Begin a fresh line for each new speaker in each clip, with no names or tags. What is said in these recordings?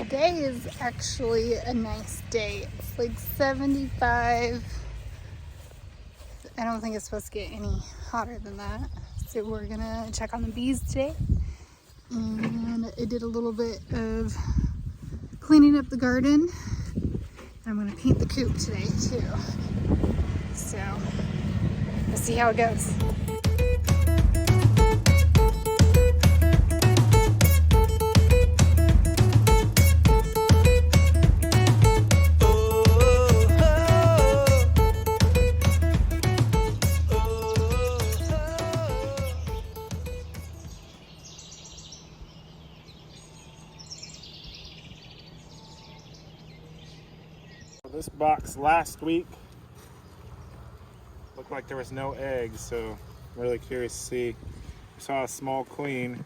Today is actually a nice day. It's like 75. I don't think it's supposed to get any hotter than that. So we're gonna check on the bees today. And I did a little bit of cleaning up the garden. I'm gonna paint the coop today too. So we'll see how it goes.
This box last week looked like there was no eggs, so I'm really curious to see. We saw a small queen,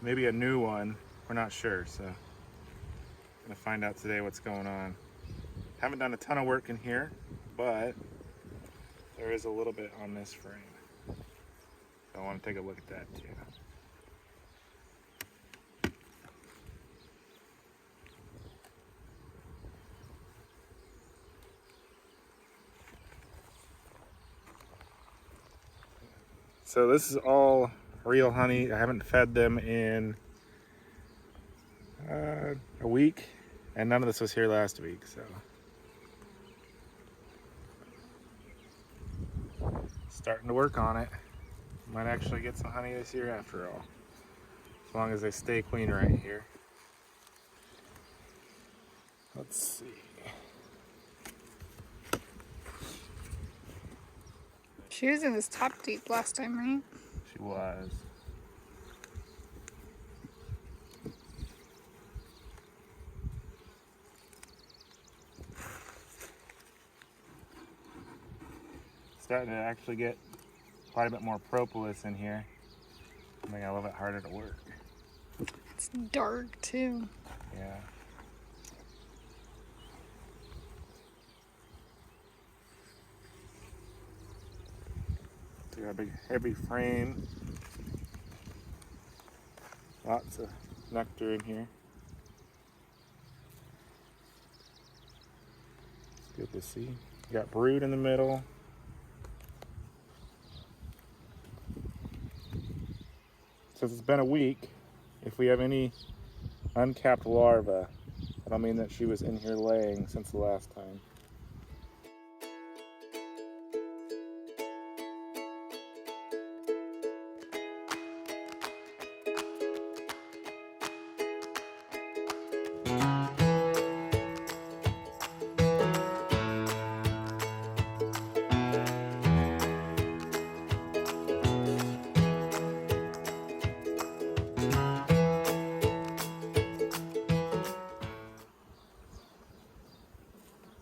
maybe a new one, we're not sure, so I'm gonna find out today what's going on. Haven't done a ton of work in here, but there is a little bit on this frame. So I want to take a look at that too. So this is all real honey. I haven't fed them in a week, and none of this was here last week, so. Starting to work on it. Might actually get some honey this year after all, as long as they stay clean right here. Let's see.
She was in this top deep last time, right?
She was. Starting to actually get quite a bit more propolis in here. I think a little bit harder to work.
It's dark too.
Yeah. Got a big heavy frame. Lots of nectar in here. It's good to see. Got brood in the middle. Since it's been a week, if we have any uncapped larvae, that'll mean that she was in here laying since the last time.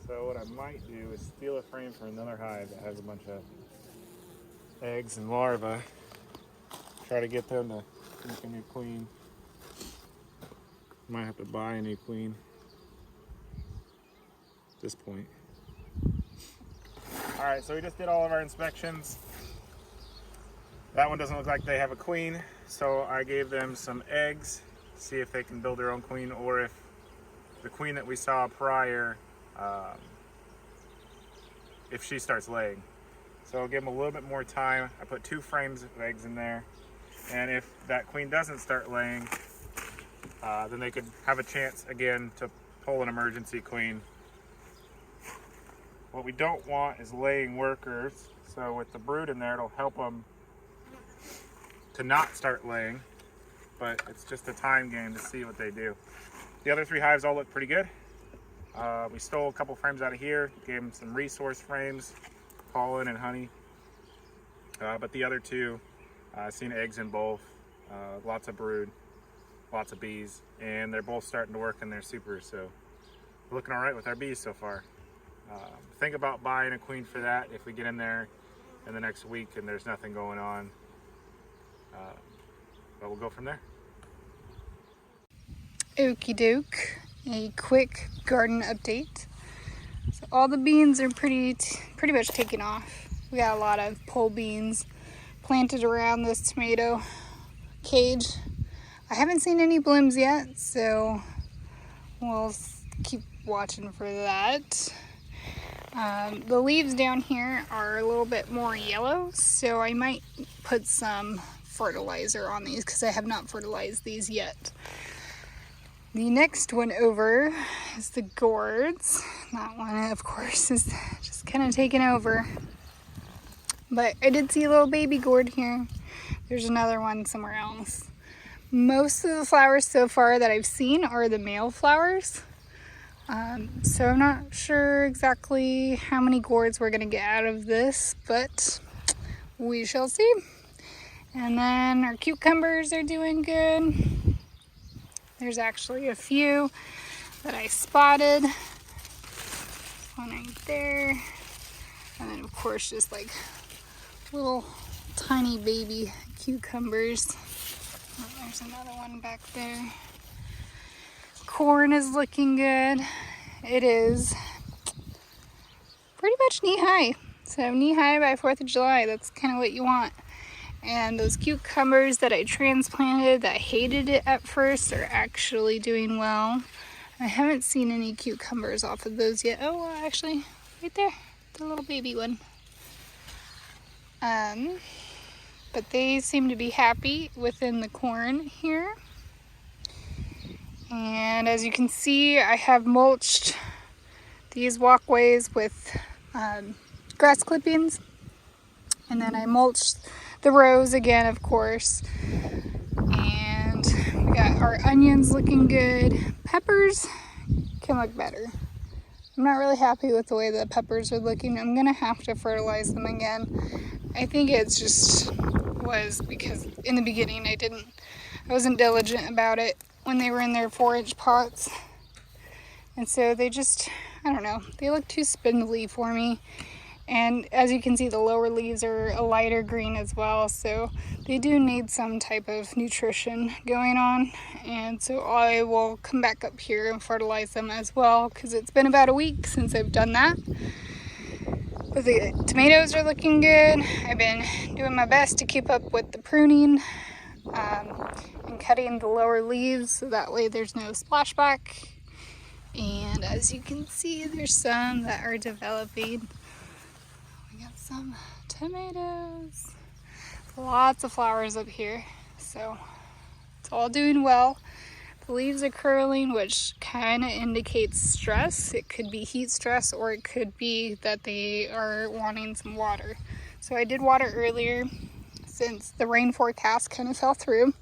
So what I might do is steal a frame from another hive that has a bunch of eggs and larvae. Try to get them to make a new queen. Might have to buy a new queen at this point. Alright, so we just did all of our inspections. That one doesn't look like they have a queen, so I gave them some eggs, see if they can build their own queen, or if the queen that we saw prior, if she starts laying. So I'll give them a little bit more time. I put 2 frames of eggs in there, and if that queen doesn't start laying, then they could have a chance again to pull an emergency queen. What we don't want is laying workers, so with the brood in there, it'll help them to not start laying, but it's just a time game to see what they do. The other 3 hives all look pretty good. We stole a couple frames out of here, gave them some resource frames, pollen and honey. But the other 2, I've seen eggs in both, lots of brood, lots of bees, and they're both starting to work in their supers, so we're looking all right with our bees so far. Think about buying a queen for that if we get in there in the next week and there's nothing going on. But we'll go from there.
Okie doke. A quick garden update. So all the beans are pretty much taken off. We got a lot of pole beans planted around this tomato cage. I haven't seen any blooms yet, so we'll keep watching for that. The leaves down here are a little bit more yellow, so I might put some fertilizer on these because I have not fertilized these yet. The next one over is the Gourds. That one, of course, is just kind of taken over. But I did see a little baby gourd here. There's another one somewhere else. Most of the flowers so far that I've seen are the male flowers. So I'm not sure exactly how many gourds we're going to get out of this, but we shall see. And then our cucumbers are doing good. There's actually a few that I spotted. One right there. And then of course just like little tiny baby cucumbers. Oh, there's another one back there. Corn is looking good. It is pretty much knee-high. So knee-high by 4th of July, that's kind of what you want. And those cucumbers that I transplanted that hated it at first are actually doing well. I haven't seen any cucumbers off of those yet. Oh, well, actually, right there, the little baby one. But they seem to be happy within the corn here. And as you can see, I have mulched these walkways with grass clippings. And then I mulched the rows again, of course. And we got our onions looking good. Peppers can look better. I'm not really happy with the way the peppers are looking. I'm gonna have to fertilize them again. I think it's just was because in the beginning I wasn't diligent about it when they were in their 4-inch pots. And so they just, I don't know, they look too spindly for me. And as you can see, the lower leaves are a lighter green as well, so they do need some type of nutrition going on. And so I will come back up here and fertilize them as well, because it's been about a week since I've done that. But the tomatoes are looking good. I've been doing my best to keep up with the pruning and cutting the lower leaves, so that way there's no splashback. And as you can see, there's some that are developing. We got some tomatoes. Lots of flowers up here, so it's all doing well. The leaves are curling, which kind of indicates stress. It could be heat stress, or it could be that they are wanting some water. So I did water earlier since the rain forecast kind of fell through.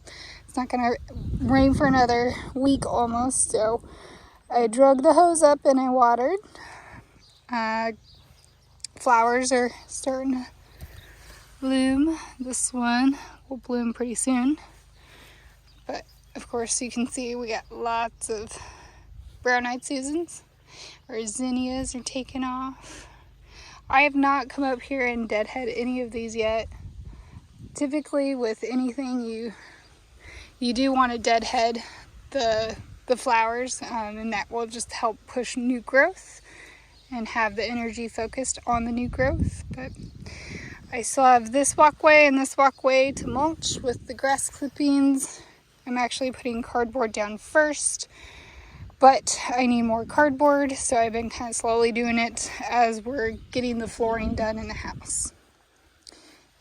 It's not going to rain for another week almost, so I drug the hose up and I watered. Flowers are starting to bloom. This one will bloom pretty soon. But of course you can see we got lots of brown-eyed Susans. Our zinnias are taking off. I have not come up here and deadhead any of these yet. Typically with anything you do want to deadhead the flowers, and that will just help push new growth and have the energy focused on the new growth. But I still have this walkway and this walkway to mulch with the grass clippings. I'm actually putting cardboard down first, but I need more cardboard, so I've been kind of slowly doing it as we're getting the flooring done in the house.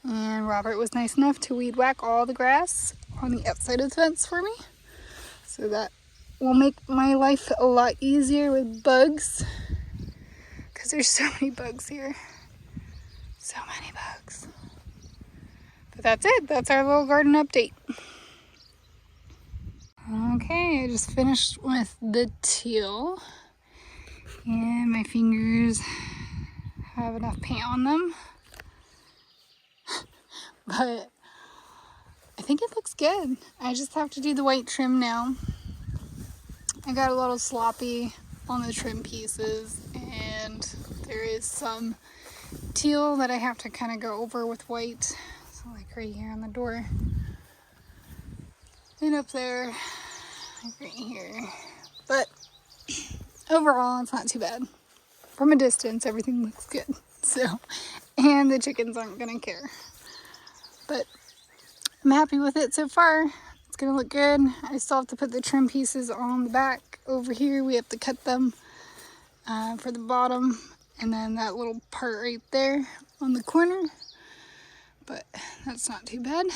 And Robert was nice enough to weed whack all the grass on the outside of the fence for me, so that will make my life a lot easier with bugs, because there's so many bugs here. So many bugs. But that's it. That's our little garden update. Okay, I just finished with the teal. And my fingers have enough paint on them. But I think it looks good. I just have to do the white trim now. I got a little sloppy on the trim pieces, and there is some teal that I have to kind of go over with white. So like right here on the door. And up there, like right here. But overall, it's not too bad. From a distance, everything looks good. So, and the chickens aren't gonna care. But I'm happy with it so far. It's gonna look good. I still have to put the trim pieces on the back over here. We have to cut them for the bottom, and then that little part right there on the corner, but that's not too bad.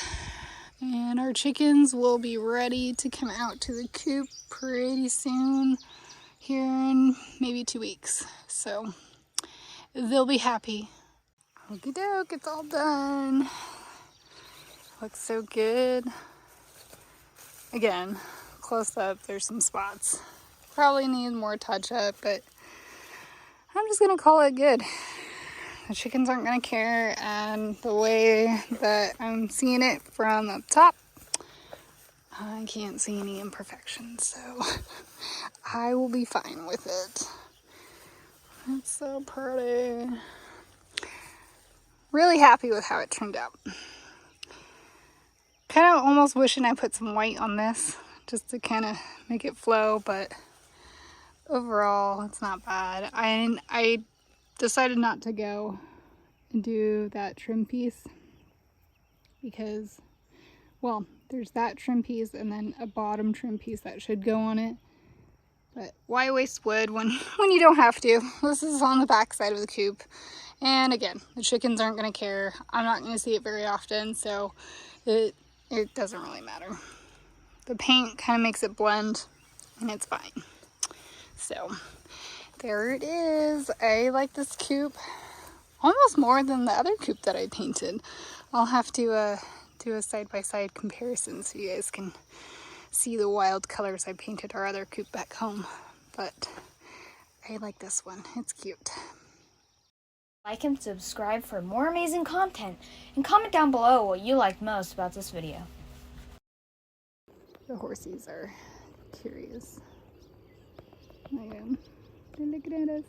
And our chickens will be ready to come out to the coop pretty soon, here in maybe 2 weeks. So they'll be happy. Okie doke, it's all done. Looks so good. Again, close up, there's some spots. Probably need more touch up, but I'm just gonna call it good. The chickens aren't gonna care, and the way that I'm seeing it from up top, I can't see any imperfections, so I will be fine with it. It's so pretty. Really happy with how it turned out. Kind of almost wishing I put some white on this just to kind of make it flow, but overall it's not bad. I decided not to go and do that trim piece because, well, there's that trim piece and then a bottom trim piece that should go on it. But why waste wood when you don't have to? This is on the back side of the coop. And again, the chickens aren't going to care. I'm not going to see it very often, so it doesn't really matter. The paint kind of makes it blend, and it's fine. So there it is. I like this coop almost more than the other coop that I painted. I'll have to do a side-by-side comparison so you guys can see the wild colors I painted our other coop back home. But I like this one. It's cute.
Like and subscribe for more amazing content, and comment down below what you liked most about this video.
The horsies are curious. They're looking at us.